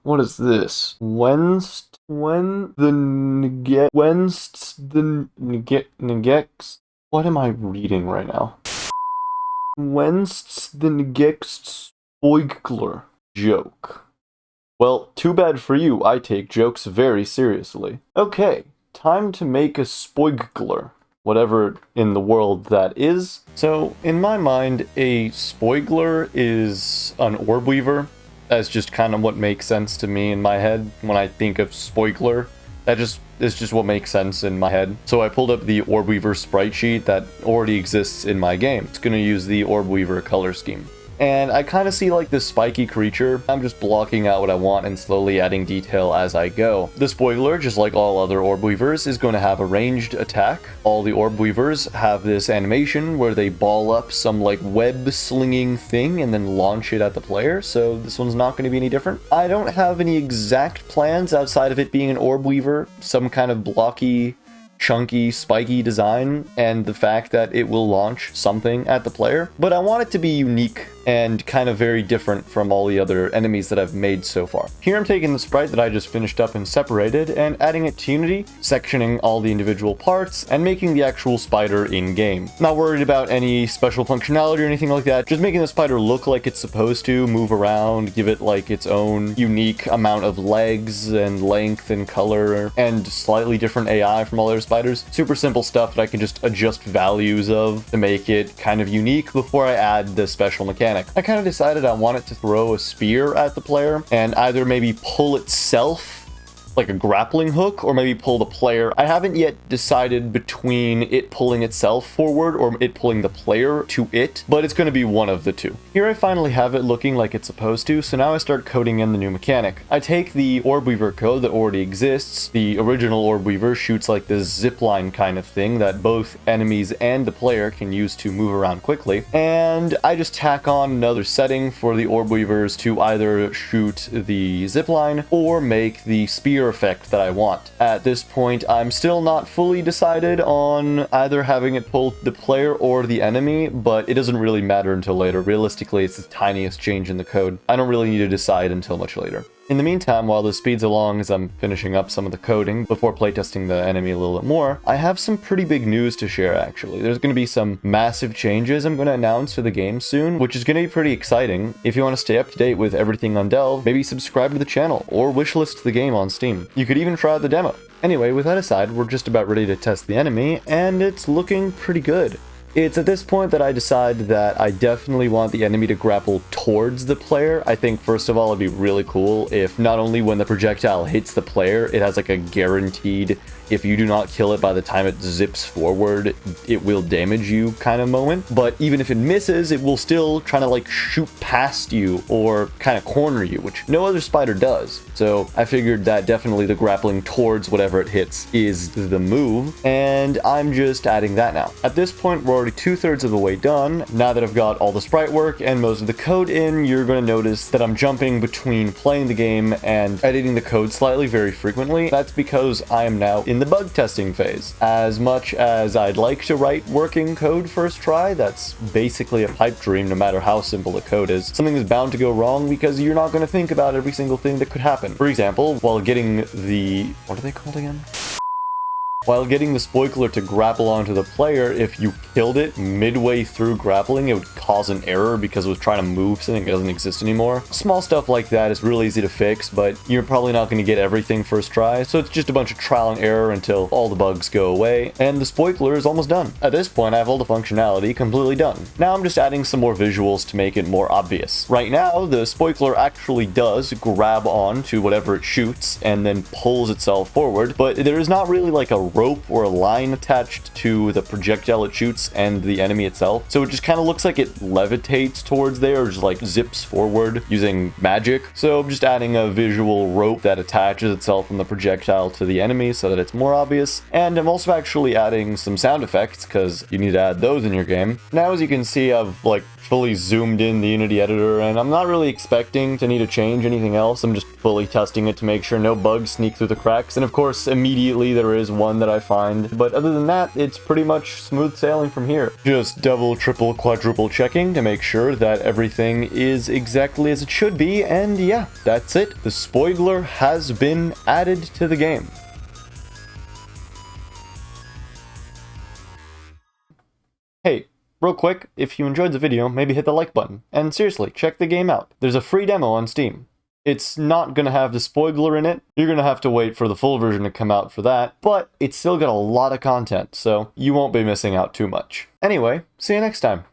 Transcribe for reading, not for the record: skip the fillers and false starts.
What is this? Negex? What am I reading right now? Whenst the Negex Spoigler joke. Well, too bad for you, I take jokes very seriously. Okay, time to make a Spoigler. Whatever in the world that is. So, in my mind, a Spoigler is an orb weaver. That's just kind of what makes sense to me in my head when I think of Spoigler. Is just what makes sense in my head. So I pulled up the Orb Weaver sprite sheet that already exists in my game. It's going to use the Orb Weaver color scheme. And I kind of see like this spiky creature. I'm just blocking out what I want and slowly adding detail as I go. The Spoigler, just like all other Orb Weavers, is going to have a ranged attack. All the Orb Weavers have this animation where they ball up some like web slinging thing and then launch it at the player, so this one's not going to be any different. I don't have any exact plans outside of it being an Orb Weaver, some kind of blocky, chunky, spiky design, and the fact that it will launch something at the player, but I want it to be unique and kind of very different from all the other enemies that I've made so far. Here I'm taking the sprite that I just finished up and separated and adding it to Unity, sectioning all the individual parts, and making the actual spider in-game. Not worried about any special functionality or anything like that, just making the spider look like it's supposed to, move around, give it like its own unique amount of legs and length and color, and slightly different AI from all other spiders. Super simple stuff that I can just adjust values of to make it kind of unique before I add the special mechanic. I kind of decided I wanted to throw a spear at the player and either maybe pull itself like a grappling hook, or maybe pull the player. I haven't yet decided between it pulling itself forward or it pulling the player to it, but it's going to be one of the two. Here I finally have it looking like it's supposed to, so now I start coding in the new mechanic. I take the Orb Weaver code that already exists. The original Orb Weaver shoots like this zipline kind of thing that both enemies and the player can use to move around quickly, and I just tack on another setting for the Orb Weavers to either shoot the zipline or make the spear effect that I want. At this point, I'm still not fully decided on either having it pull the player or the enemy, but it doesn't really matter until later. Realistically, it's the tiniest change in the code. I don't really need to decide until much later. In the meantime, while this speeds along as I'm finishing up some of the coding before playtesting the enemy a little bit more, I have some pretty big news to share actually. There's going to be some massive changes I'm going to announce for the game soon, which is going to be pretty exciting. If you want to stay up to date with everything on Delve, maybe subscribe to the channel or wishlist the game on Steam. You could even try out the demo. Anyway, with that aside, we're just about ready to test the enemy, and it's looking pretty good. It's at this point that I decide that I definitely want the enemy to grapple towards the player. I think, first of all, it'd be really cool if not only when the projectile hits the player, it has like a guaranteed, if you do not kill it by the time it zips forward, it will damage you kind of moment. But even if it misses, it will still try to like shoot past you or kind of corner you, which no other spider does. So I figured that definitely the grappling towards whatever it hits is the move, and I'm just adding that now. At this point, we're already 2/3 of the way done. Now that I've got all the sprite work and most of the code in, you're going to notice that I'm jumping between playing the game and editing the code slightly very frequently. That's because I am now in the bug testing phase. As much as I'd like to write working code first try, that's basically a pipe dream no matter how simple the code is. Something is bound to go wrong because you're not going to think about every single thing that could happen. For example, while getting the... what are they called again? While getting the Spoigler to grapple onto the player, if you killed it midway through grappling, it would cause an error because it was trying to move something that doesn't exist anymore. Small stuff like that is really easy to fix, but you're probably not going to get everything first try, so it's just a bunch of trial and error until all the bugs go away, and the Spoigler is almost done. At this point, I have all the functionality completely done. Now I'm just adding some more visuals to make it more obvious. Right now, the Spoigler actually does grab on to whatever it shoots and then pulls itself forward, but there is not really like a rope or a line attached to the projectile it shoots and the enemy itself, so it just kind of looks like it levitates towards there or just like zips forward using magic. So I'm just adding a visual rope that attaches itself from the projectile to the enemy so that it's more obvious, and I'm also actually adding some sound effects because you need to add those in your game. Now as you can see, I've like fully zoomed in the Unity editor, and I'm not really expecting to need to change anything else. I'm just fully testing it to make sure no bugs sneak through the cracks, and of course immediately there is one that that I find, but other than that, it's pretty much smooth sailing from here. Just double, triple, quadruple checking to make sure that everything is exactly as it should be, and yeah, that's it. The Spoigler has been added to the game. Hey, real quick, if you enjoyed the video, maybe hit the like button. And seriously, check the game out. There's a free demo on Steam. It's not going to have the Spoigler in it. You're going to have to wait for the full version to come out for that, but it's still got a lot of content, so you won't be missing out too much. Anyway, see you next time.